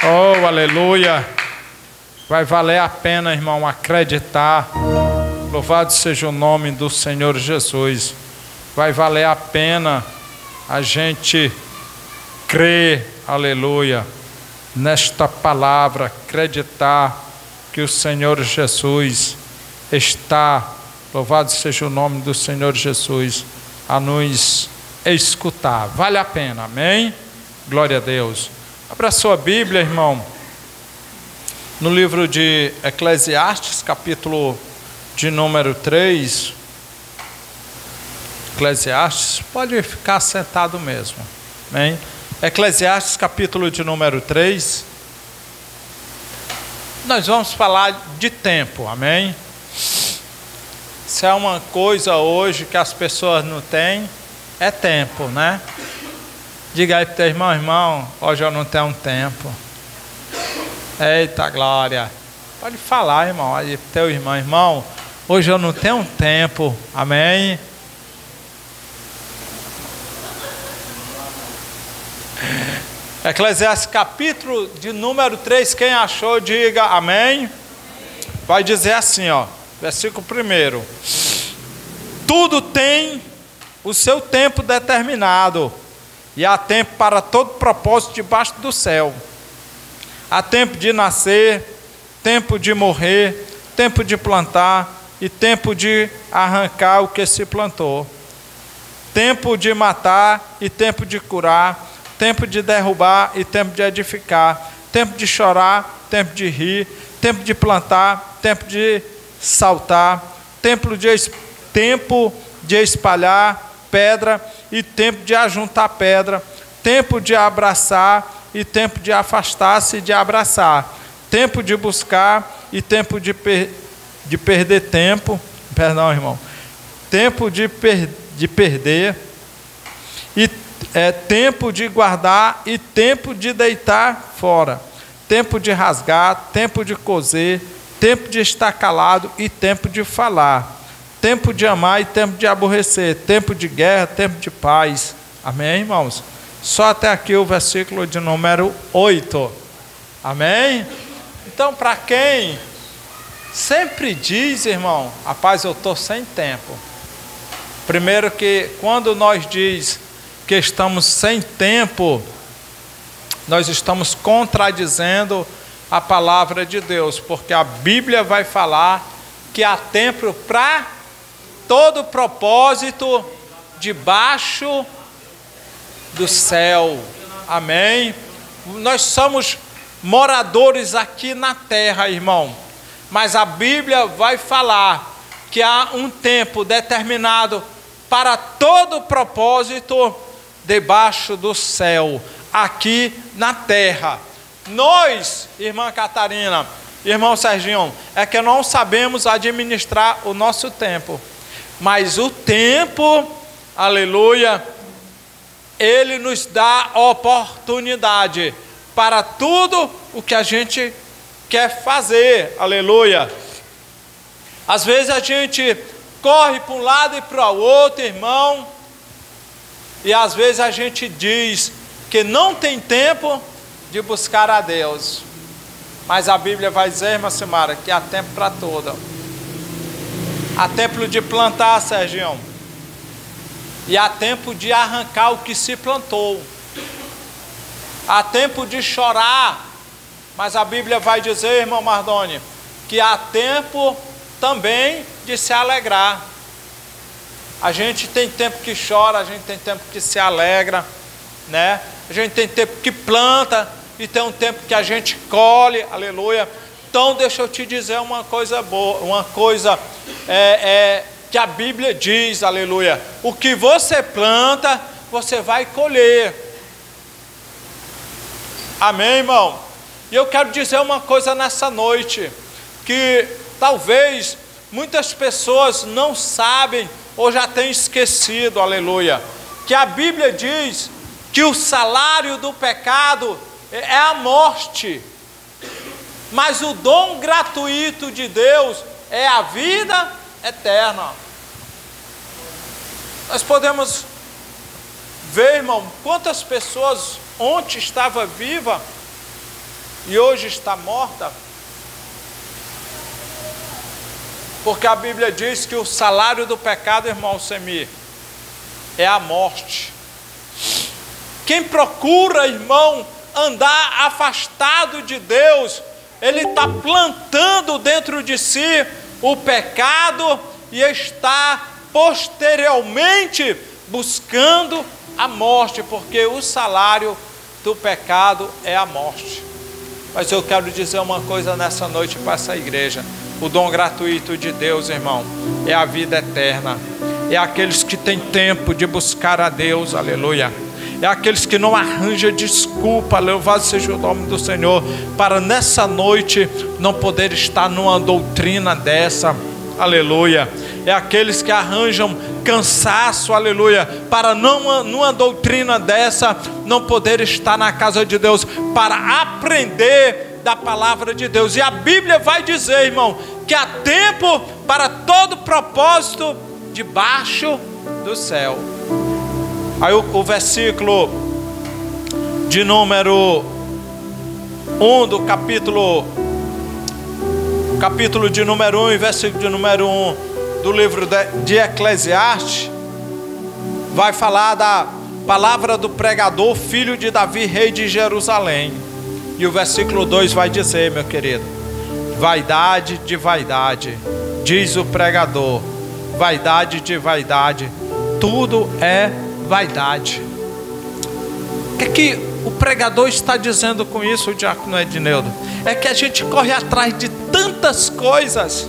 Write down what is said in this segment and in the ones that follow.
Oh, aleluia. Vai valer a pena, irmão, acreditar. Louvado seja o nome do Senhor Jesus. Vai valer a pena a gente crer, aleluia, nesta palavra, acreditar que o Senhor Jesus está, louvado seja o nome do Senhor Jesus, a nos escutar. Vale a pena, amém? Glória a Deus. Abra sua Bíblia, irmão, no livro de Eclesiastes, capítulo de número 3. Eclesiastes, pode ficar sentado mesmo, amém? Eclesiastes, capítulo de número 3. Nós vamos falar de tempo, amém? Se é uma coisa hoje que as pessoas não têm, é tempo, né? Diga aí para o teu irmão, irmão, hoje eu não tenho tempo. Eita glória. Pode falar, irmão, aí para o teu irmão, irmão, hoje eu não tenho tempo, amém? Eclesiastes capítulo de número 3, quem achou, diga amém. Vai dizer assim, ó, versículo 1. Tudo tem o seu tempo determinado, e há tempo para todo propósito debaixo do céu. Há tempo de nascer, tempo de morrer, tempo de plantar e tempo de arrancar o que se plantou. Tempo de matar e tempo de curar, tempo de derrubar e tempo de edificar, tempo de chorar, tempo de rir, tempo de plantar, tempo de saltar, tempo de espalhar pedra e tempo de ajuntar pedra, tempo de abraçar e tempo de afastar-se de abraçar, tempo de buscar e tempo de perder tempo, perdão, irmão, tempo de perder e tempo de guardar e tempo de deitar fora, tempo de rasgar, tempo de coser, tempo de estar calado e tempo de falar, tempo de amar e tempo de aborrecer, tempo de guerra, tempo de paz. Amém, irmãos? Só até aqui o versículo de número 8. Amém? Então, para quem sempre diz, irmão, rapaz, eu estou sem tempo. Primeiro que quando nós diz que estamos sem tempo, nós estamos contradizendo a palavra de Deus, porque a Bíblia vai falar que há tempo para todo propósito debaixo do céu, amém? Nós somos moradores aqui na terra, irmão, mas a Bíblia vai falar que há um tempo determinado para todo propósito debaixo do céu, aqui na terra. Nós, irmã Catarina, irmão Serginho, é que não sabemos administrar o nosso tempo, mas o tempo, aleluia, ele nos dá oportunidade para tudo o que a gente quer fazer, aleluia. Às vezes a gente corre para um lado e para o outro, irmão, e às vezes a gente diz que não tem tempo de buscar a Deus, mas a Bíblia vai dizer, irmã Simara, que há tempo para tudo. Há tempo de plantar, Serginho, e há tempo de arrancar o que se plantou. Há tempo de chorar, mas a Bíblia vai dizer, irmão Mardoni, que há tempo também de se alegrar. A gente tem tempo que chora, a gente tem tempo que se alegra, né? A gente tem tempo que planta e tem um tempo que a gente colhe, aleluia. Então deixa eu te dizer uma coisa boa, uma coisa que a Bíblia diz, aleluia. O que você planta, você vai colher. Amém, irmão? E eu quero dizer uma coisa nessa noite, que talvez muitas pessoas não sabem ou já tenham esquecido, aleluia, que a Bíblia diz que o salário do pecado é a morte, mas o dom gratuito de Deus é a vida eterna. Nós podemos ver, irmão, quantas pessoas ontem estavam vivas e hoje está morta? Porque a Bíblia diz que o salário do pecado, irmão Semi, é a morte. Quem procura, irmão, andar afastado de Deus, ele está plantando dentro de si o pecado e está posteriormente buscando a morte, porque o salário do pecado é a morte. Mas eu quero dizer uma coisa nessa noite para essa igreja: o dom gratuito de Deus, irmão, é a vida eterna. É aqueles que têm tempo de buscar a Deus, aleluia. É aqueles que não arranjam desculpa, louvado seja o nome do Senhor, para nessa noite não poder estar numa doutrina dessa, aleluia. É aqueles que arranjam cansaço, aleluia, para numa doutrina dessa não poder estar na casa de Deus, para aprender da palavra de Deus. E a Bíblia vai dizer, irmão, que há tempo para todo propósito debaixo do céu. Aí o versículo de número 1 do capítulo de número 1 e versículo de número 1 do livro de Eclesiastes vai falar da palavra do pregador, filho de Davi, rei de Jerusalém. E o versículo 2 vai dizer, meu querido: vaidade de vaidade, diz o pregador, vaidade de vaidade, tudo é vaidade. O que é que o pregador está dizendo com isso, o diácono Edneudo? É que a gente corre atrás de tantas coisas,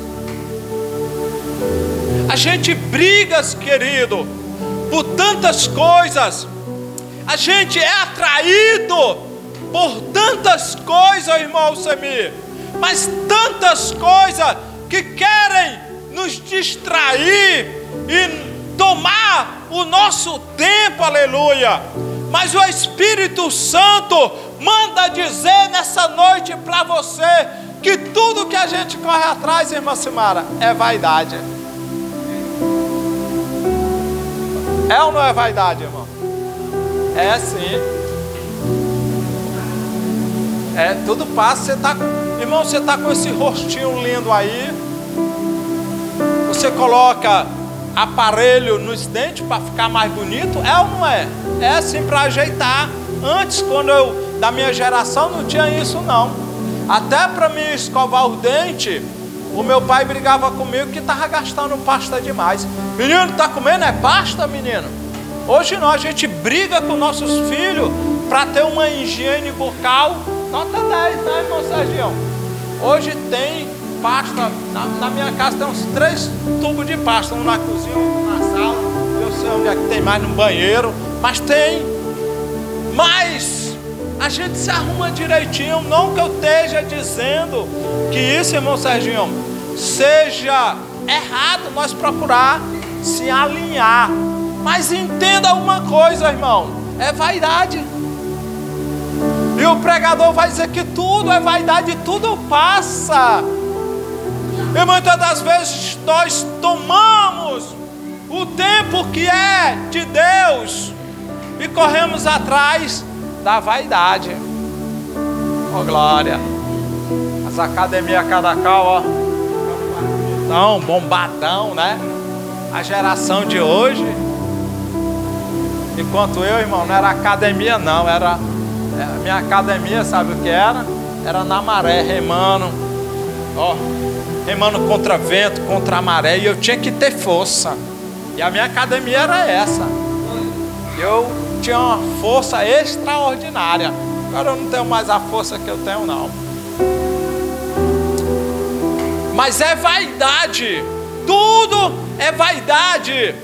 a gente briga, querido, por tantas coisas, a gente é atraído por tantas coisas, irmão Semi, mas tantas coisas que querem nos distrair e tomar o nosso tempo, aleluia. Mas o Espírito Santo manda dizer nessa noite para você que tudo que a gente corre atrás, irmã Simara, é vaidade. É ou não é vaidade, irmão? É sim. É, tudo passa. Você tá, irmão, você está com esse rostinho lindo aí. Você coloca aparelho nos dentes para ficar mais bonito? É ou não é? É assim, para ajeitar. Antes, quando da minha geração, não tinha isso não. Até para mim escovar os dentes, o meu pai brigava comigo que estava gastando pasta demais. Menino, tá comendo é pasta, menino? Hoje não, a gente briga com nossos filhos para ter uma higiene bucal. Nota 10, né, irmão Sergião? Hoje tem pasta, na minha casa tem uns 3 tubos de pasta, um na cozinha, outro na sala, eu sei onde é que tem mais no banheiro, mas tem. Mas a gente se arruma direitinho. Não que eu esteja dizendo que isso, irmão Serginho, seja errado nós procurar se alinhar, mas entenda uma coisa, irmão, é vaidade. E o pregador vai dizer que tudo é vaidade, tudo passa. E muitas das vezes nós tomamos o tempo que é de Deus e corremos atrás da vaidade. Oh glória. As academias cada qual, ó, bombadão, né? A geração de hoje. Enquanto eu, irmão, não era academia não, era minha academia, sabe o que era? Era na maré, remando, ó, remando contra vento, contra a maré, e eu tinha que ter força. E a minha academia era essa. Eu tinha uma força extraordinária. Agora eu não tenho mais a força que eu tenho não. Mas é vaidade. Tudo é vaidade.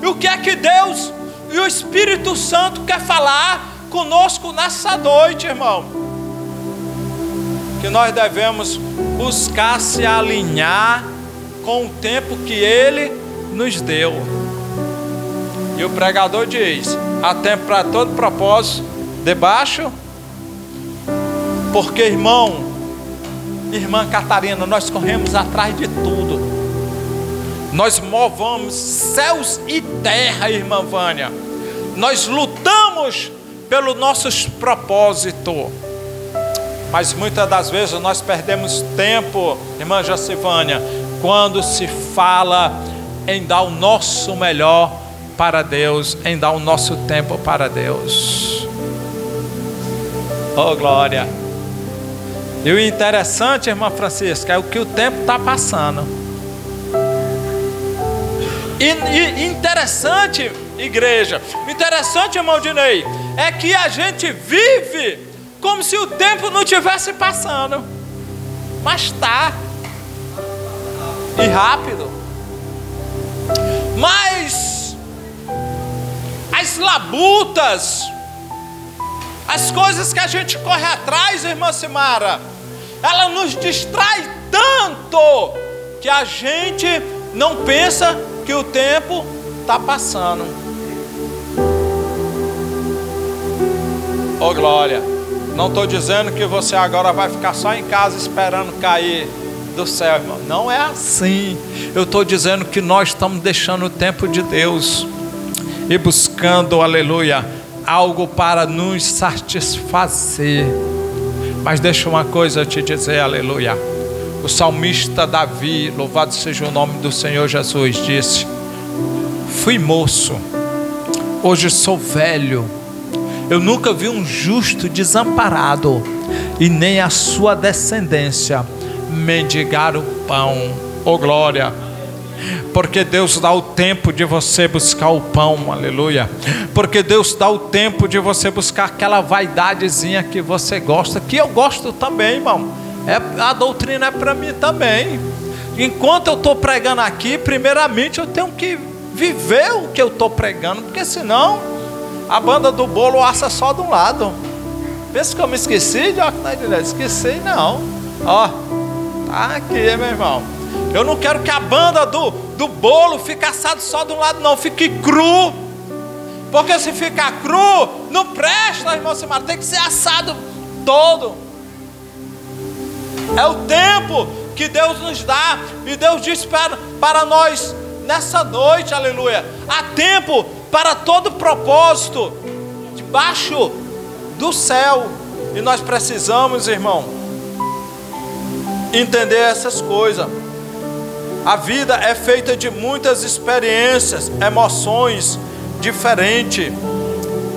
E o que é que Deus e o Espírito Santo quer falar conosco nessa noite, irmão? Que nós devemos buscar se alinhar com o tempo que Ele nos deu. E o pregador diz: há tempo para todo propósito debaixo. Porque, irmão, irmã Catarina, nós corremos atrás de tudo. Nós movemos céus e terra, irmã Vânia. Nós lutamos pelos nossos propósitos. Mas muitas das vezes nós perdemos tempo, irmã Jacivânia, quando se fala em dar o nosso melhor para Deus, em dar o nosso tempo para Deus. Oh, glória! E o interessante, irmã Francisca, é o que o tempo está passando. E interessante, igreja, interessante, irmão Dinei, é que a gente vive como se o tempo não estivesse passando. Mas está. E rápido. Mas as labutas, as coisas que a gente corre atrás, irmã Simara, ela nos distrai tanto que a gente não pensa que o tempo está passando. Oh, glória! Não estou dizendo que você agora vai ficar só em casa esperando cair do céu, irmão. Não é assim. Eu estou dizendo que nós estamos deixando o tempo de Deus e buscando, aleluia, algo para nos satisfazer. Mas deixa uma coisa te dizer, aleluia. O salmista Davi, louvado seja o nome do Senhor Jesus, disse: fui moço, hoje sou velho. Eu nunca vi um justo desamparado, e nem a sua descendência mendigar o pão. Oh, glória! Porque Deus dá o tempo de você buscar o pão, aleluia. Porque Deus dá o tempo de você buscar aquela vaidadezinha que você gosta, que eu gosto também, irmão. A doutrina é para mim também. Enquanto eu estou pregando aqui, primeiramente eu tenho que viver o que eu estou pregando, porque senão a banda do bolo assa só de um lado. Pensa que eu me esqueci de esqueci não. Ó, tá aqui, meu irmão. Eu não quero que a banda do bolo fique assado só de um lado, não. Fique cru. Porque se ficar cru, não presta, irmão Simar. Tem que ser assado todo. É o tempo que Deus nos dá. E Deus diz para nós nessa noite, aleluia, há tempo para todo propósito debaixo do céu. E nós precisamos, irmão, entender essas coisas. A vida é feita de muitas experiências, emoções diferentes.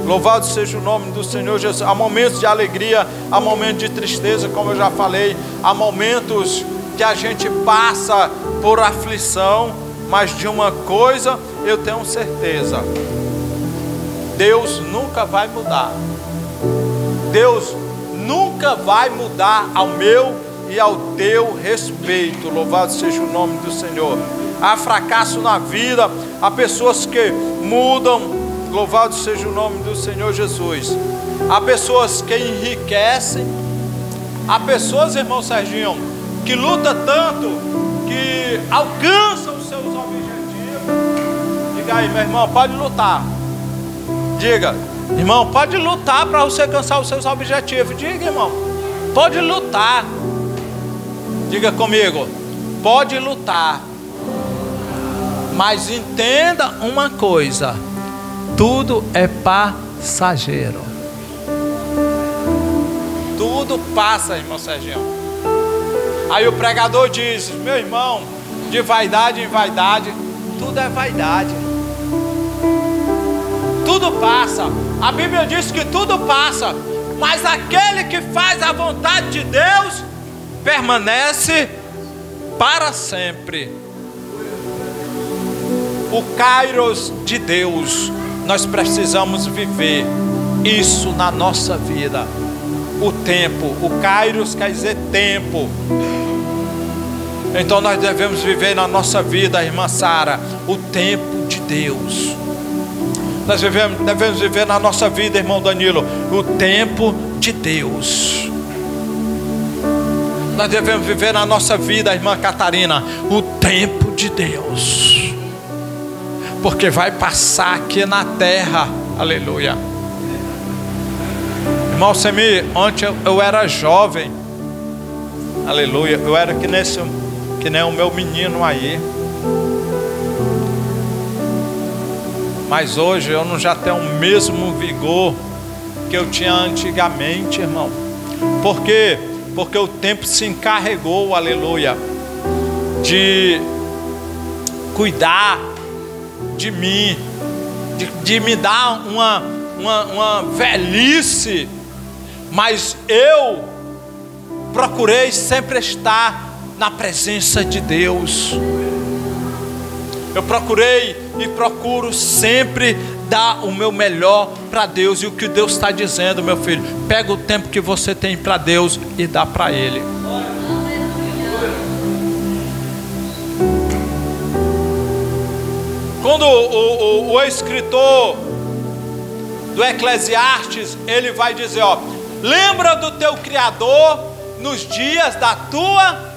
Louvado seja o nome do Senhor Jesus. Há momentos de alegria, há momentos de tristeza, como eu já falei. Há momentos que a gente passa por aflição. Mas de uma coisa eu tenho certeza: Deus nunca vai mudar. Deus nunca vai mudar ao meu e ao teu respeito. Louvado seja o nome do Senhor. Há fracasso na vida, há pessoas que mudam. Louvado seja o nome do Senhor Jesus. Há pessoas que enriquecem. Há pessoas, irmão Serginho, que lutam tanto, que alcançam os seus objetivos. Diga aí, meu irmão, pode lutar. Diga, irmão, pode lutar para você alcançar os seus objetivos. Diga, irmão, pode lutar. Diga comigo, pode lutar. Mas entenda uma coisa: tudo é passageiro. Tudo passa, irmão Serginho. Aí o pregador diz: meu irmão, de vaidade em vaidade, tudo é vaidade. Tudo passa. A Bíblia diz que tudo passa, mas aquele que faz a vontade de Deus permanece para sempre. O Kairos de Deus, nós precisamos viver isso na nossa vida. O tempo, o Kairos quer dizer tempo. Então nós devemos viver na nossa vida, irmã Sara, o tempo de Deus. Nós devemos viver na nossa vida, irmão Danilo, o tempo de Deus. Nós devemos viver na nossa vida, irmã Catarina, o tempo de Deus. Porque vai passar aqui na terra, aleluia. Irmão Semir, ontem eu era jovem, aleluia. Eu era que nem o meu menino aí. Mas hoje eu não já tenho o mesmo vigor que eu tinha antigamente, irmão. Por quê? Porque o tempo se encarregou, aleluia, de cuidar de mim, de me dar uma velhice, mas eu procurei sempre estar na presença de Deus. Eu procurei e procuro sempre dar o meu melhor para Deus. E o que Deus está dizendo, meu filho, pega o tempo que você tem para Deus e dá para Ele. Quando o escritor do Eclesiastes, ele vai dizer, ó, lembra do teu Criador nos dias da tua,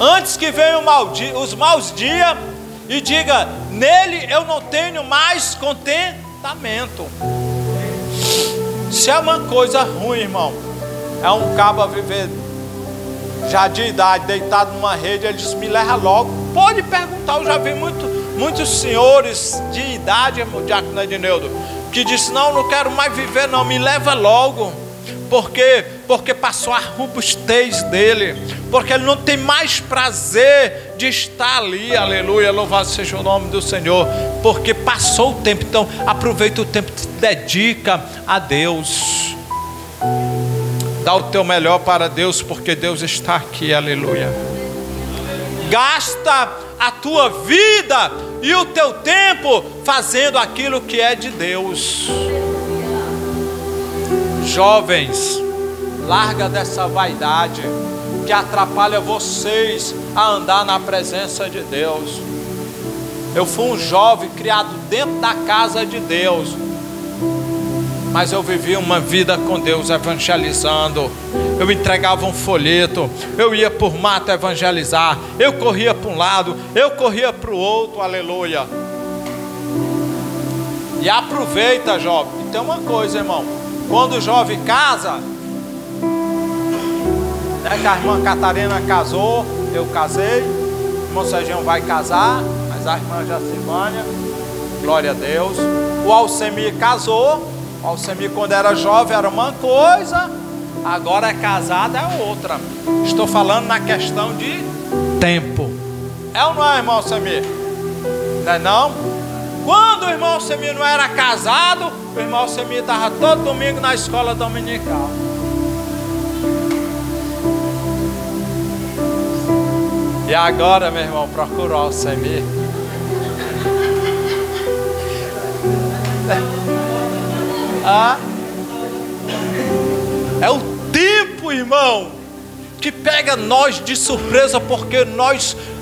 antes que venham os maus dias, e diga, nele eu não tenho mais contentamento. Se é uma coisa ruim, irmão, é um cabo viver já de idade, deitado numa rede, ele diz, me leva logo. Pode perguntar, eu já vi muitos senhores de idade, irmão Diácono Edneudo, que disse, não quero mais viver não, me leva logo. Por quê? Porque passou a robustez dele, porque ele não tem mais prazer de estar ali, aleluia, louvado seja o nome do Senhor, porque passou o tempo. Então aproveita o tempo, te dedica a Deus, dá o teu melhor para Deus, porque Deus está aqui, aleluia. Gasta a tua vida e o teu tempo fazendo aquilo que é de Deus. Jovens, larga dessa vaidade que atrapalha vocês a andar na presença de Deus. Eu fui um jovem criado dentro da casa de Deus, mas eu vivi uma vida com Deus evangelizando. Eu entregava um folheto, eu ia por mato evangelizar, eu corria para um lado, eu corria para o outro, aleluia. E aproveita, jovem. E tem uma coisa, irmão, quando o jovem casa, né, que a irmã Catarina casou, eu casei, o irmão Sergião vai casar, mas a irmã Jacimânia, glória a Deus. O Alcemir casou. O Alcemir, quando era jovem, era uma coisa, agora é casado, é outra. Estou falando na questão de tempo. É ou não é, irmão Alcemir? Não é não? Quando o irmão Alcemir não era casado, o irmão Alcemir estava todo domingo na escola dominical. E agora, meu irmão, procura o Alcemir. É o tempo, irmão, que pega nós de surpresa, porque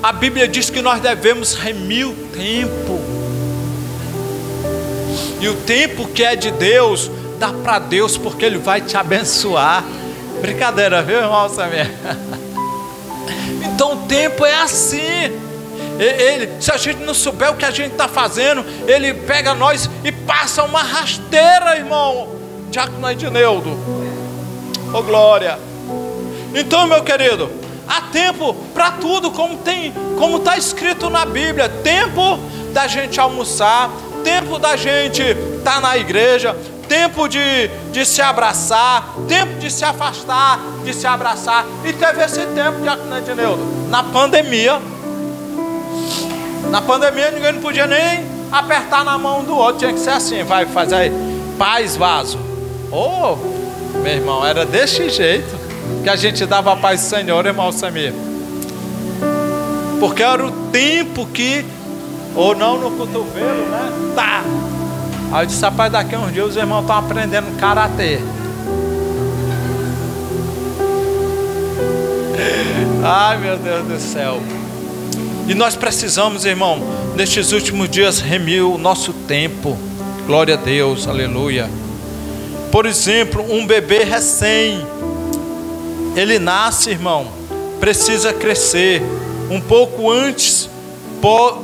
a Bíblia diz que nós devemos remir o tempo. E o tempo que é de Deus, dá para Deus, porque Ele vai te abençoar. Brincadeira, viu, irmão Samir? Então o tempo é assim. Se a gente não souber o que a gente está fazendo, Ele pega nós e passa uma rasteira, irmão Diácono Edneudo. Oh glória. Então, meu querido, há tempo para tudo, como está escrito na Bíblia. Tempo da gente almoçar, tempo da gente estar na igreja, tempo de se abraçar, tempo de se afastar, de se abraçar. E teve esse tempo, Diácono Edneudo, na pandemia. Na pandemia ninguém não podia nem apertar na mão do outro, tinha que ser assim, vai fazer aí, paz, vaso. Oh, meu irmão, era desse jeito que a gente dava a paz do Senhor, irmão Samir. Porque era o tempo que, ou não no cotovelo, né? Tá. Aí eu disse, rapaz, daqui a uns dias os irmãos estão aprendendo karatê. Ai, meu Deus do céu. E nós precisamos, irmão, nestes últimos dias remir o nosso tempo. Glória a Deus, aleluia. Por exemplo, um bebê recém, ele nasce, irmão, precisa crescer um pouco antes,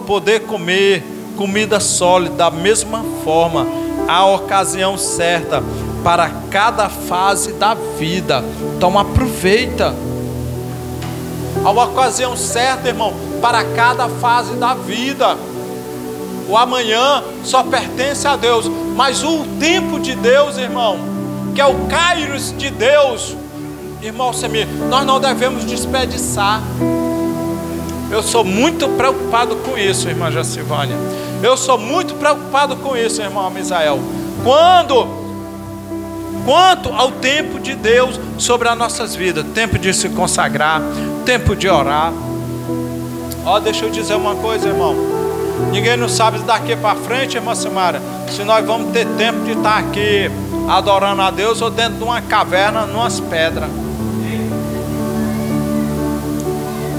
poder comer comida sólida. Da mesma forma, a ocasião certa para cada fase da vida. Então aproveita. Há uma ocasião certa, irmão, para cada fase da vida. O amanhã só pertence a Deus, mas o tempo de Deus, irmão, que é o Kairos de Deus, irmão Semir, nós não devemos desperdiçar. Eu sou muito preocupado com isso, irmã Jacivânia. Eu sou muito preocupado com isso, irmão Misael. Quanto ao tempo de Deus sobre as nossas vidas, tempo de se consagrar, tempo de orar. Deixa eu dizer uma coisa, irmão. Ninguém não sabe daqui para frente, irmã Samara, se nós vamos ter tempo de estar aqui adorando a Deus ou dentro de uma caverna, numas pedras.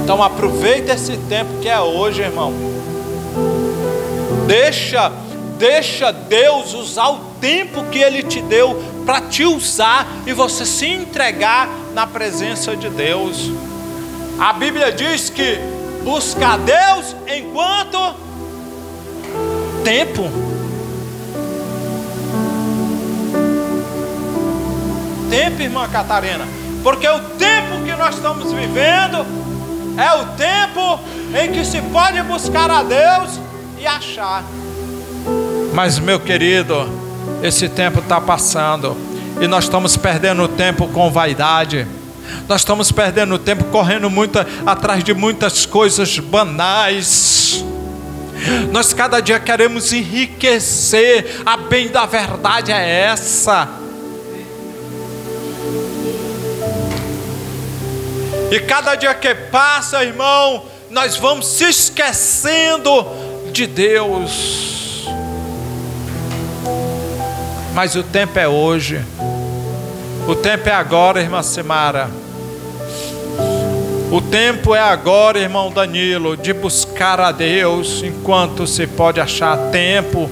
Então aproveita esse tempo que é hoje, irmão. Deixa Deus usar o tempo que Ele te deu para te usar e você se entregar na presença de Deus. A Bíblia diz que busca a Deus enquanto tempo. Tempo, irmã Catarina, porque o tempo que nós estamos vivendo é o tempo em que se pode buscar a Deus e achar. Mas, meu querido, esse tempo está passando e nós estamos perdendo tempo com vaidade. Nós estamos perdendo tempo correndo muito atrás de muitas coisas banais. Nós cada dia queremos enriquecer. A bem da verdade é essa. E cada dia que passa, irmão, nós vamos se esquecendo de Deus. Mas o tempo é hoje. O tempo é agora, irmã Simara. O tempo é agora, irmão Danilo, de buscar a Deus enquanto se pode achar tempo.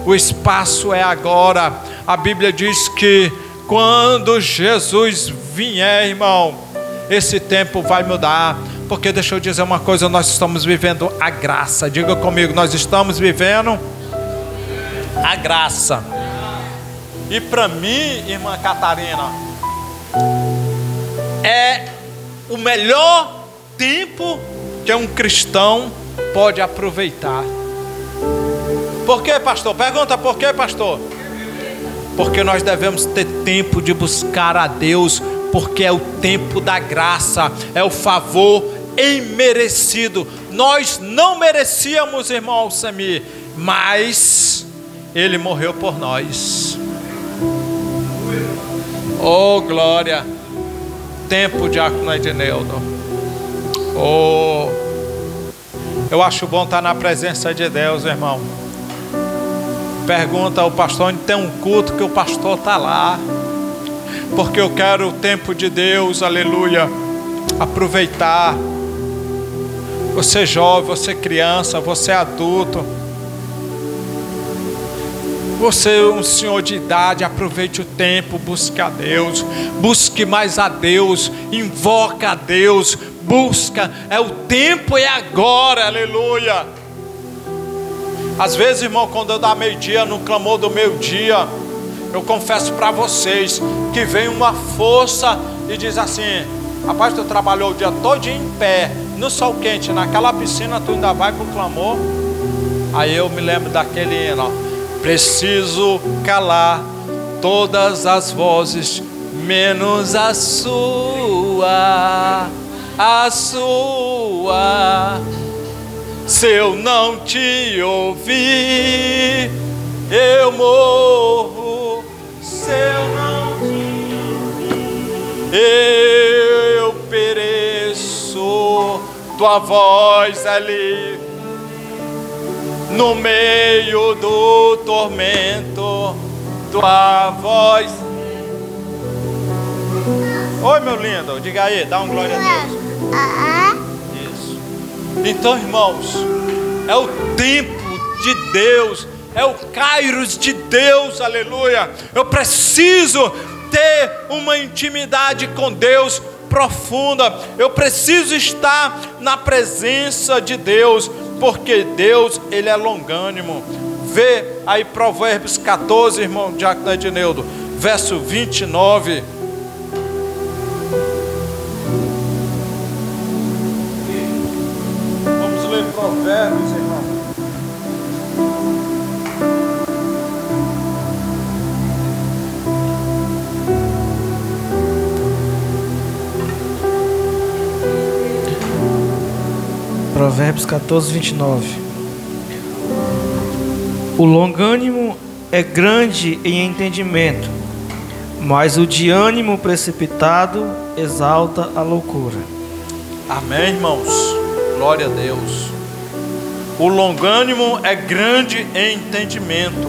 O espaço é agora. A Bíblia diz que quando Jesus vier, irmão, esse tempo vai mudar. Porque deixa eu dizer uma coisa, nós estamos vivendo a graça. Diga comigo, nós estamos vivendo a graça. E para mim, irmã Catarina, é o melhor tempo que um cristão pode aproveitar. Por quê, pastor? Pergunta por quê, pastor? Porque nós devemos ter tempo de buscar a Deus, porque é o tempo da graça, é o favor imerecido. Nós não merecíamos, irmão Alcemir, mas Ele morreu por nós. Oh, glória! Tempo, diácono Edneudo. Oh, eu acho bom estar na presença de Deus, irmão. Pergunta ao pastor onde tem um culto que o pastor está lá. Porque eu quero o tempo de Deus, aleluia, aproveitar. Você jovem, você criança, você adulto, você um senhor de idade, aproveite o tempo, busque a Deus, busque mais a Deus, invoca a Deus, busca, o tempo é agora, aleluia. Às vezes, irmão, quando eu dá meio-dia, no clamor do meio-dia, eu confesso para vocês que vem uma força e diz assim: rapaz, tu trabalhou o dia todo em pé, no sol quente, naquela piscina, tu ainda vai para o clamor? Aí eu me lembro daquele hino: preciso calar todas as vozes, menos a sua. Se eu não te ouvir, eu morro. Se eu não te ouvir, eu pereço. Tua voz ali no meio do tormento, tua voz. Oi, meu lindo, diga aí, dá um glória a Deus. Isso. Então, irmãos, é o tempo de Deus, é o Kairos de Deus, aleluia. Eu preciso ter uma intimidade com Deus profunda. Eu preciso estar na presença de Deus, porque Deus, Ele é longânimo. Vê aí Provérbios 14, irmão diácono Edneudo, verso 29. Vamos ler Provérbios, irmão. Provérbios 14, 29. O longânimo é grande em entendimento, mas o de ânimo precipitado exalta a loucura. Amém, irmãos? Glória a Deus. O longânimo é grande em entendimento.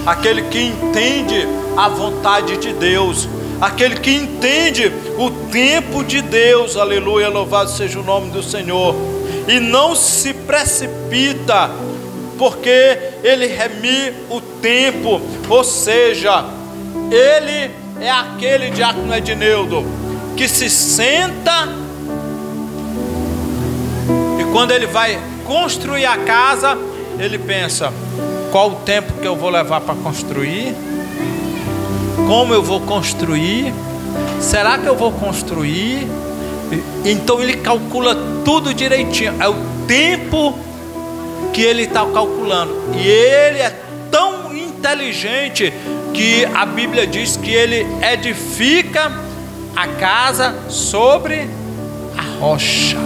Aquele que entende a vontade de Deus, aquele que entende o tempo de Deus, aleluia, louvado seja o nome do Senhor, e não se precipita, porque ele reme o tempo, ou seja, ele é aquele, diácono Edneudo, que se senta e quando ele vai construir a casa, ele pensa: qual o tempo que eu vou levar para construir? Como eu vou construir? Será que eu vou construir? Então ele calcula tudo direitinho. É o tempo que ele está calculando. E ele é tão inteligente que a Bíblia diz que ele edifica a casa sobre a rocha.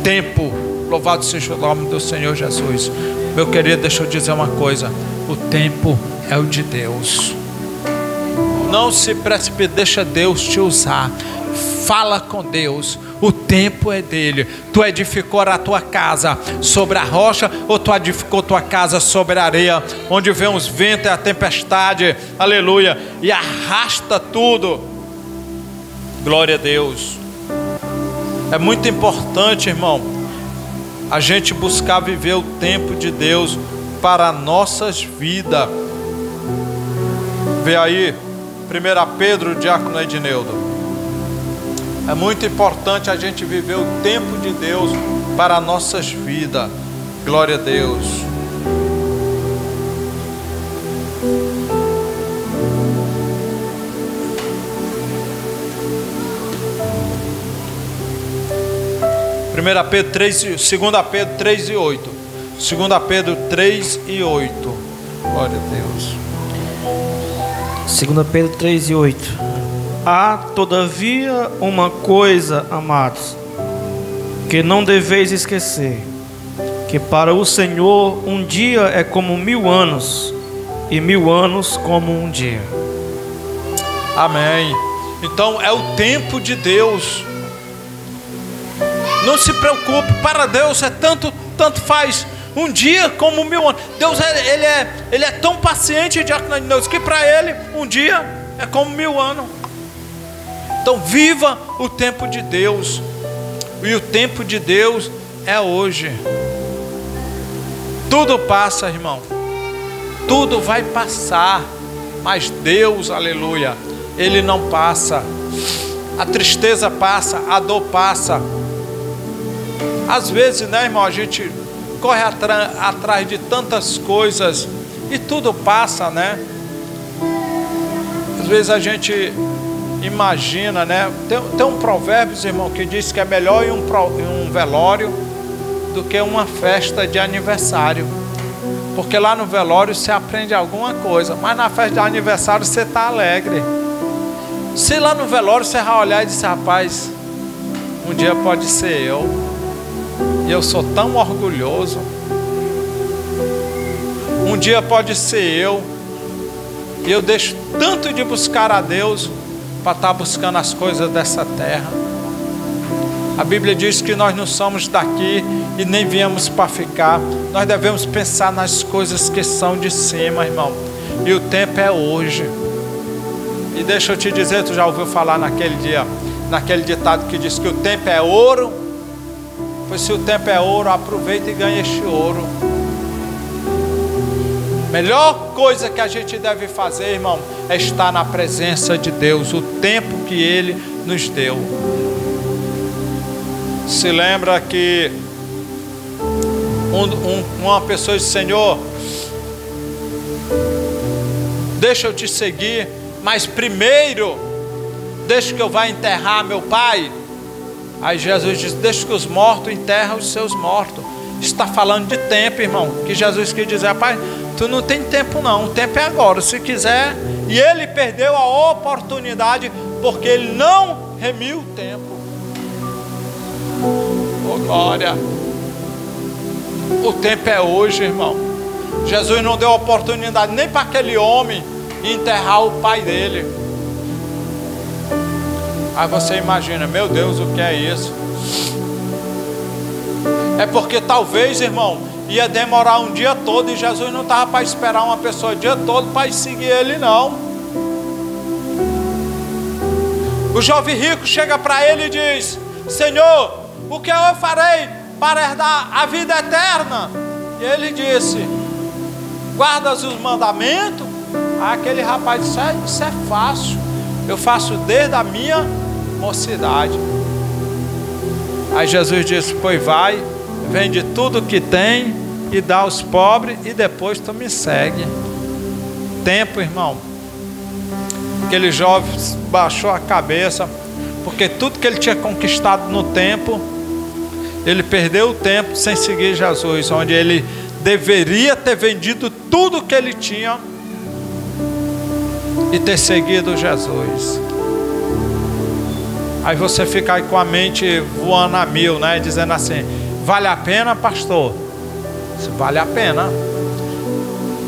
Tempo. Louvado seja o nome do Senhor Jesus. Meu querido, deixa eu dizer uma coisa: o tempo é o de Deus. Não se precipite, deixa Deus te usar. Fala com Deus, o tempo é dele. Tu edificou a tua casa sobre a rocha, ou tu edificou tua casa sobre a areia, onde vem os ventos e a tempestade, aleluia, e arrasta tudo. Glória a Deus. É muito importante, irmão, a gente buscar viver o tempo de Deus para nossas vidas. Vê aí 1 Pedro, diácono Edneudo. É muito importante a gente viver o tempo de Deus para nossas vidas. Glória a Deus. Pedro 3, 2 Pedro 3 e 8. 2 Pedro 3 e 8. Glória a Deus. 2 Pedro 3 e 8. Há, todavia, uma coisa, amados, que não deveis esquecer, que para o Senhor um dia é como 1000 anos, e 1000 anos como um dia. Amém. Então é o tempo de Deus. Não se preocupe, para Deus é tanto faz um dia como 1000 anos. Deus ele é tão paciente, diácono de Deus, que para ele um dia é como 1000 anos. Então viva o tempo de Deus. E o tempo de Deus é hoje. Tudo passa, irmão. Tudo vai passar. Mas Deus, aleluia, Ele não passa. A tristeza passa, a dor passa. Às vezes, né, irmão, a gente corre atrás de tantas coisas e tudo passa, né? Às vezes a gente imagina, né? Tem um provérbio, irmão, que diz que é melhor ir um velório do que uma festa de aniversário. Porque lá no velório você aprende alguma coisa, mas na festa de aniversário você está alegre. Se lá no velório você vai olhar e dizer: rapaz, um dia pode ser eu. E eu sou tão orgulhoso. Um dia pode ser eu. E eu deixo tanto de buscar a Deus para estar buscando as coisas dessa terra. A Bíblia diz que nós não somos daqui e nem viemos para ficar. Nós devemos pensar nas coisas que são de cima, irmão. E o tempo é hoje. E deixa eu te dizer, tu já ouviu falar naquele ditado que diz que o tempo é ouro? Pois se o tempo é ouro, aproveita e ganha este ouro. Melhor coisa que a gente deve fazer, irmão, é estar na presença de Deus, o tempo que Ele nos deu. Se lembra que uma pessoa disse: Senhor, deixa eu te seguir, mas primeiro deixa que eu vá enterrar meu pai. Aí Jesus diz: deixa que os mortos enterram os seus mortos. Está falando de tempo, irmão. Que Jesus quis dizer: rapaz, tu não tem tempo não, o tempo é agora, se quiser. E ele perdeu a oportunidade porque ele não remiu o tempo. Oh glória. O tempo é hoje, irmão. Jesus não deu oportunidade nem para aquele homem enterrar o pai dele. Aí você imagina, meu Deus, o que é isso? É porque talvez, irmão, ia demorar um dia todo e Jesus não estava para esperar uma pessoa o dia todo para seguir ele, não. O jovem rico chega para ele e diz: Senhor, o que eu farei para herdar a vida eterna? E ele disse: guardas os mandamentos? Aquele rapaz disse: isso é fácil, eu faço desde a minha mocidade. Aí Jesus disse: pois vai, vende tudo que tem e dá aos pobres, e depois tu me segue. Tempo, irmão. Aquele jovem baixou a cabeça, porque tudo que ele tinha conquistado no tempo, ele perdeu o tempo sem seguir Jesus, onde ele deveria ter vendido tudo que ele tinha e ter seguido Jesus. Aí você fica aí com a mente voando a mil, né? Dizendo assim: vale a pena, pastor? Isso vale a pena.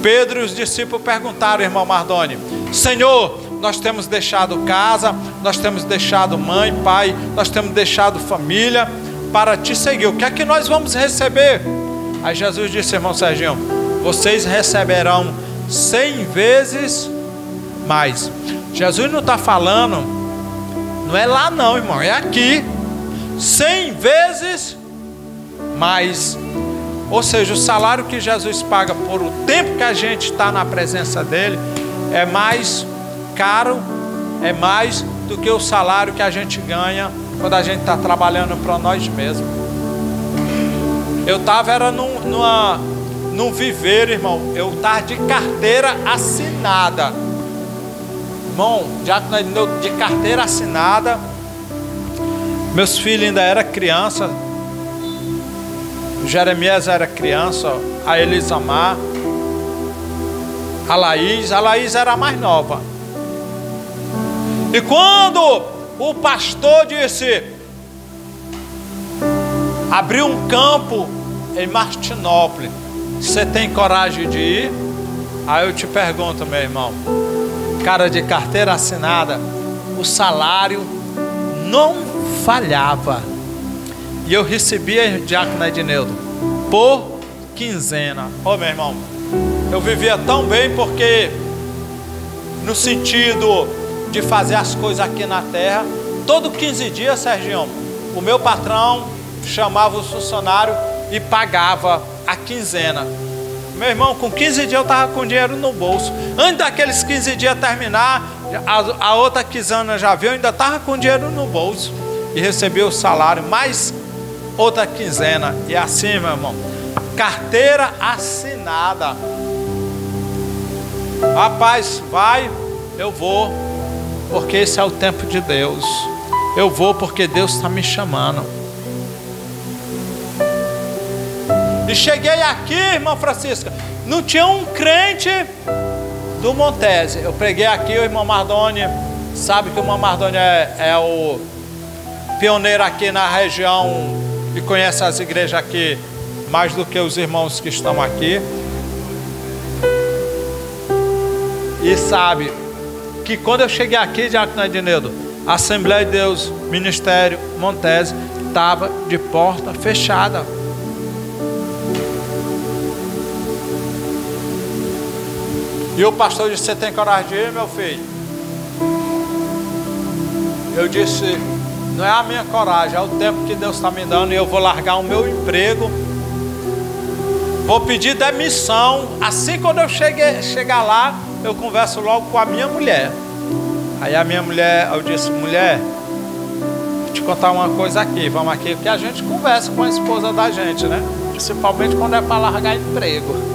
Pedro e os discípulos perguntaram, irmão Mardoni: Senhor, nós temos deixado casa, nós temos deixado mãe, pai, nós temos deixado família para te seguir. O que é que nós vamos receber? Aí Jesus disse: irmão Serginho, vocês receberão 100 vezes mais. Jesus não está falando, não é lá não, irmão, é aqui. 100 vezes mais. Ou seja, o salário que Jesus paga por o tempo que a gente está na presença dele é mais caro, é mais do que o salário que a gente ganha quando a gente está trabalhando para nós mesmos. Eu estava num viveiro, irmão. Eu estava de carteira assinada. Irmão, já de carteira assinada. Meus filhos ainda eram criança. O Jeremias era criança, a Elisamar, a Laís era a mais nova. E quando o pastor disse: abriu um campo em Martinópolis, você tem coragem de ir? Aí eu te pergunto, meu irmão, cara de carteira assinada, o salário não falhava. E eu recebia, diácono Edneudo, por quinzena. Ô meu irmão, eu vivia tão bem porque, no sentido de fazer as coisas aqui na terra, todo 15 dias, Serginho, o meu patrão chamava os funcionários e pagava a quinzena. Meu irmão, com 15 dias eu estava com dinheiro no bolso. Antes daqueles 15 dias terminar, a outra quinzena já veio, eu ainda estava com dinheiro no bolso. E recebi o salário, mais outra quinzena. E assim, meu irmão, carteira assinada. Rapaz, vai, eu vou, porque esse é o tempo de Deus. Eu vou porque Deus está me chamando. E cheguei aqui, irmã Francisca, não tinha um crente do Montese. Eu preguei aqui, o irmão Mardoni, sabe que o irmão Mardoni é o pioneiro aqui na região e conhece as igrejas aqui mais do que os irmãos que estão aqui. E sabe que quando eu cheguei aqui, diácono Edneudo, a Assembleia de Deus, Ministério Montese, estava de porta fechada. E o pastor disse: você tem coragem de ir, meu filho? Eu disse: não é a minha coragem, é o tempo que Deus está me dando, e eu vou largar o meu emprego, vou pedir demissão. Assim, quando eu chegar lá, eu converso logo com a minha mulher. Aí a minha mulher, eu disse: mulher, vou te contar uma coisa aqui, vamos aqui, porque a gente conversa com a esposa da gente, né? Principalmente quando é para largar emprego.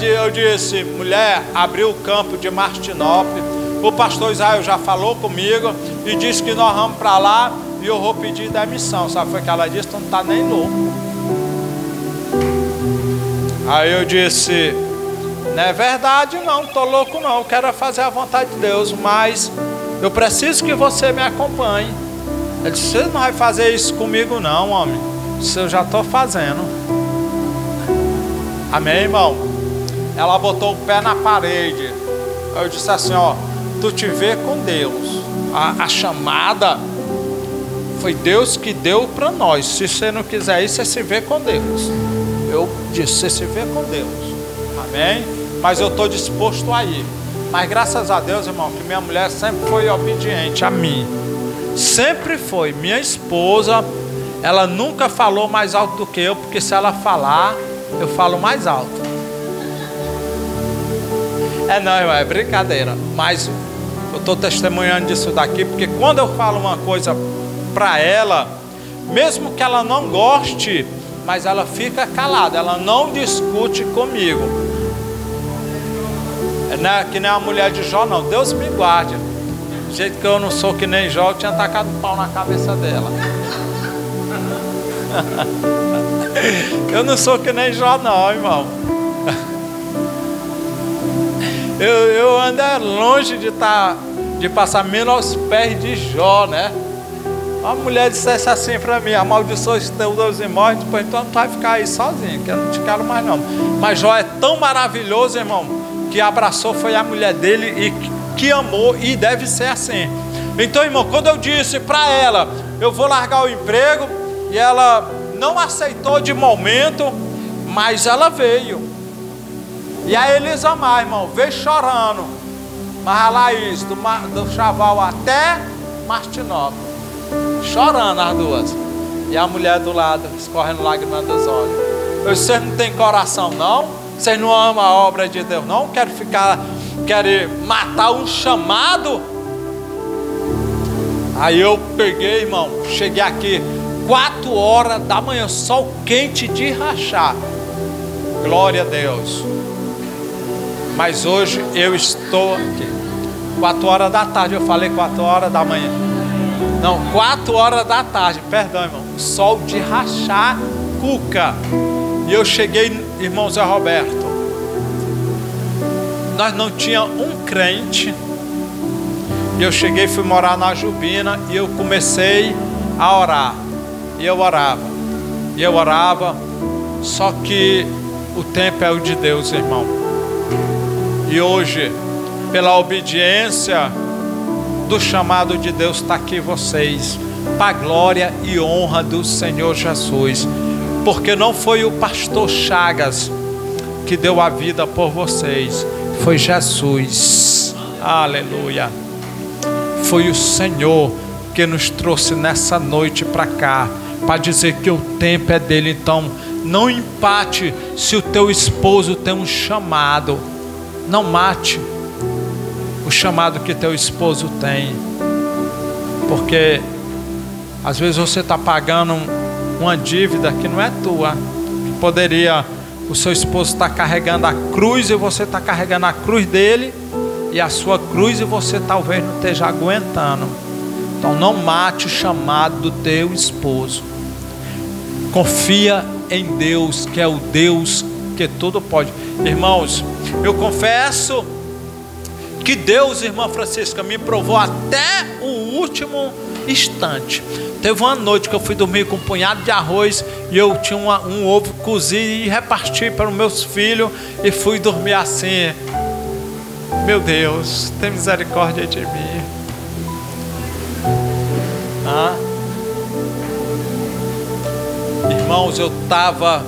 Eu disse: mulher, abriu o campo de Martinópolis, o pastor Israel já falou comigo e disse que nós vamos para lá e eu vou pedir demissão. Sabe o que ela disse? Tu não está nem louco. Aí eu disse: não é verdade não, estou louco não, eu quero fazer a vontade de Deus, mas eu preciso que você me acompanhe. Ele disse: você não vai fazer isso comigo não, homem. Isso eu já estou fazendo. Amém, irmão? Ela botou o pé na parede. Eu disse assim, ó, tu te vê com Deus. A chamada foi Deus que deu para nós. Se você não quiser ir, você se vê com Deus. Eu disse, você se vê com Deus. Amém? Mas eu estou disposto a ir. Mas graças a Deus, irmão, que minha mulher sempre foi obediente a mim. Sempre foi. Minha esposa, ela nunca falou mais alto do que eu, porque se ela falar, eu falo mais alto. Não, irmão, é brincadeira. Mas eu estou testemunhando disso daqui, porque quando eu falo uma coisa para ela, mesmo que ela não goste, mas ela fica calada, ela não discute comigo. Não é que nem a mulher de Jó, não. Deus me guarde. Do jeito que eu não sou que nem Jó, eu tinha tacado um pau na cabeça dela. Eu não sou que nem Jó, não, irmão. Eu ando longe de passar menos aos pés de Jó, né? A mulher dissesse assim para mim, amaldiçoa os teus irmãos, depois então não vai ficar aí sozinho, que eu não te quero mais não. Mas Jó é tão maravilhoso, irmão, que abraçou foi a mulher dele e que amou, e deve ser assim. Então, irmão, quando eu disse para ela, eu vou largar o emprego, e ela não aceitou de momento, mas ela veio. E a Elisamar, irmão, veio chorando. Mas a Laís, do Chaval até Martinópolis, chorando as duas. E a mulher do lado, escorrendo lágrimas dos olhos. Eu disse, vocês não têm coração não? Vocês não amam a obra de Deus não? Querem matar um chamado? Aí eu peguei, irmão, cheguei aqui 4 horas da manhã, sol quente de rachar. Glória a Deus. Mas hoje eu estou aqui 4 horas da tarde, eu falei 4 horas da manhã. Não, 4 horas da tarde, perdão, irmão. Sol de rachar cuca. E eu cheguei, irmão Zé Roberto. Nós não tínhamos um crente. E eu cheguei, fui morar na Jubina. E eu comecei a orar. E eu orava. E eu orava. Só que o tempo é o de Deus, irmão. E hoje, pela obediência do chamado de Deus, está aqui vocês, para a glória e honra do Senhor Jesus, porque não foi o pastor Chagas que deu a vida por vocês, foi Jesus. Aleluia. Foi o Senhor que nos trouxe nessa noite para cá, para dizer que o tempo é dele. Então não empate. Se o teu esposo tem um chamado, não mate o chamado que teu esposo tem, porque às vezes você está pagando uma dívida que não é tua. Poderia o seu esposo estar carregando a cruz e você está carregando a cruz dele, e a sua cruz, e você talvez não esteja aguentando. Então não mate o chamado do teu esposo. Confia em Deus, que é o Deus que tudo pode. Irmãos, eu confesso que Deus, irmã Francisca, me provou até o último instante. Teve uma noite que eu fui dormir com um punhado de arroz, e eu tinha um ovo cozido e reparti para os meus filhos, e fui dormir assim. Meu Deus, tem misericórdia de mim. Irmãos, eu estava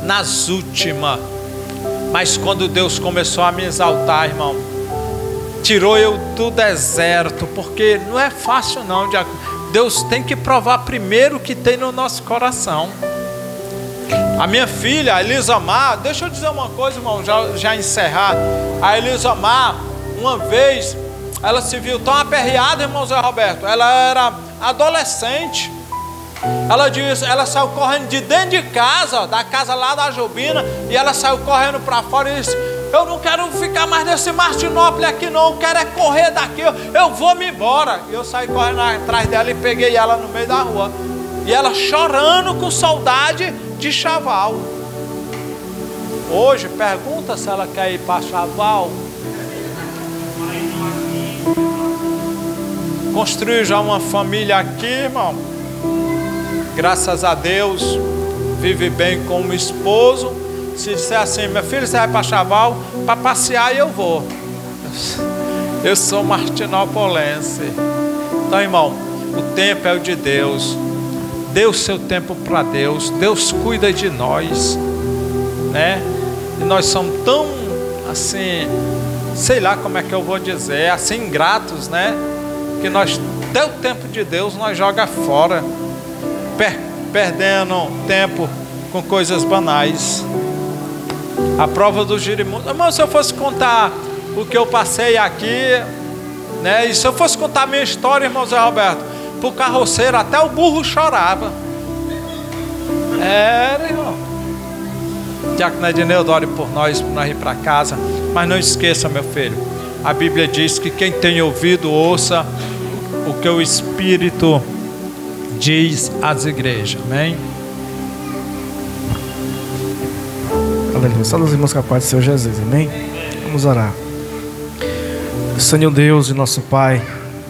nas últimas, mas quando Deus começou a me exaltar, irmão, tirou eu do deserto, porque não é fácil não. Deus tem que provar primeiro o que tem no nosso coração. A minha filha, a Elisamar, deixa eu dizer uma coisa, irmão, já encerrar. A Elisamar, uma vez, ela se viu tão aperreada, irmão Zé Roberto. Ela era adolescente. Ela saiu correndo de dentro de casa, da casa lá da Jubina, e ela saiu correndo para fora e disse: eu não quero ficar mais nesse Martinópolis aqui não, eu quero é correr daqui, eu vou me embora. E eu saí correndo atrás dela e peguei ela no meio da rua. E ela chorando com saudade de Chaval. Hoje, pergunta se ela quer ir para Chaval. Construiu já uma família aqui, irmão. graças a Deus, vive bem com o esposo. Se disser assim, meu filho, você vai para Chaval para passear, e eu vou. Eu sou martinopolense. Então, irmão, o tempo é o de Deus. Dê o seu tempo para Deus. Deus cuida de nós, né? E nós somos tão assim, sei lá como é que eu vou dizer, assim ingratos, né? Que nós, até o tempo de Deus, nós joga fora, perdendo tempo com coisas banais. A prova do girimundo. Irmão, se eu fosse contar o que eu passei aqui, né? E se eu fosse contar a minha história, irmão Zé Roberto, pro carroceiro até o burro chorava. Era, irmão. Diácono Edneudo, ore por nós ir para casa. Mas não esqueça, meu filho, a Bíblia diz que quem tem ouvido, ouça o que o Espírito diz às igrejas. Amém? Aleluia. Só nos irmãos capazes do Senhor Jesus. Amém? Vamos orar. Senhor Deus e nosso Pai,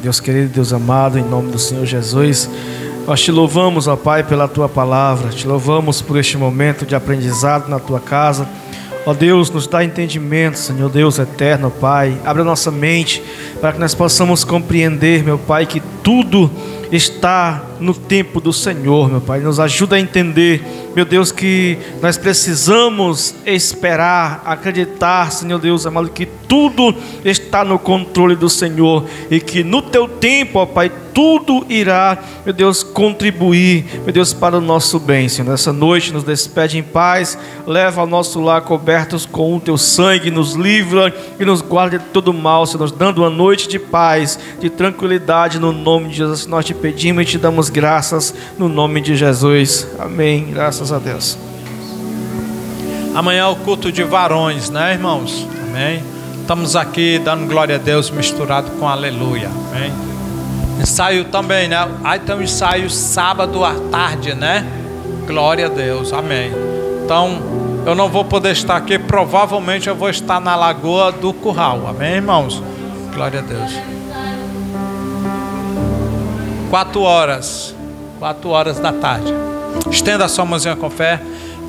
Deus querido, Deus amado, em nome do Senhor Jesus, nós te louvamos, ó Pai, pela Tua palavra, te louvamos por este momento de aprendizado na Tua casa. Ó Deus, nos dá entendimento, Senhor Deus eterno, Pai, abre a nossa mente para que nós possamos compreender, meu Pai, que tudo está no tempo do Senhor, meu Pai. Nos ajuda a entender, meu Deus, que nós precisamos esperar, acreditar, Senhor Deus amado, que tudo está no controle do Senhor e que no Teu tempo, ó Pai, tudo irá, meu Deus, contribuir, meu Deus, para o nosso bem, Senhor. Nessa noite nos despede em paz, leva ao nosso lar cobertos com o Teu sangue, nos livra e nos guarda de todo mal, Senhor, nos dando uma noite de paz, de tranquilidade, no nome de Jesus. Nós te pedimos e te damos graças no nome de Jesus. Amém. Graças a Deus. Amanhã é o culto de varões, né, irmãos? Amém. Estamos aqui dando glória a Deus misturado com aleluia. Amém. Ensaio também, né? Aí tem um ensaio sábado à tarde, né? Glória a Deus. Amém. Então, eu não vou poder estar aqui. Provavelmente eu vou estar na Lagoa do Curral. Amém, irmãos? Glória a Deus. 4 horas da tarde. Estenda a sua mãozinha com fé.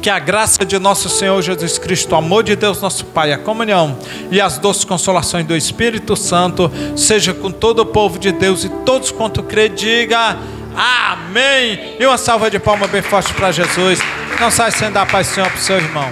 Que a graça de nosso Senhor Jesus Cristo, o amor de Deus nosso Pai, a comunhão e as doces consolações do Espírito Santo seja com todo o povo de Deus, e todos quanto crê, diga amém. E uma salva de palmas bem forte para Jesus. Não sai sem dar a paz do Senhor para o seu irmão.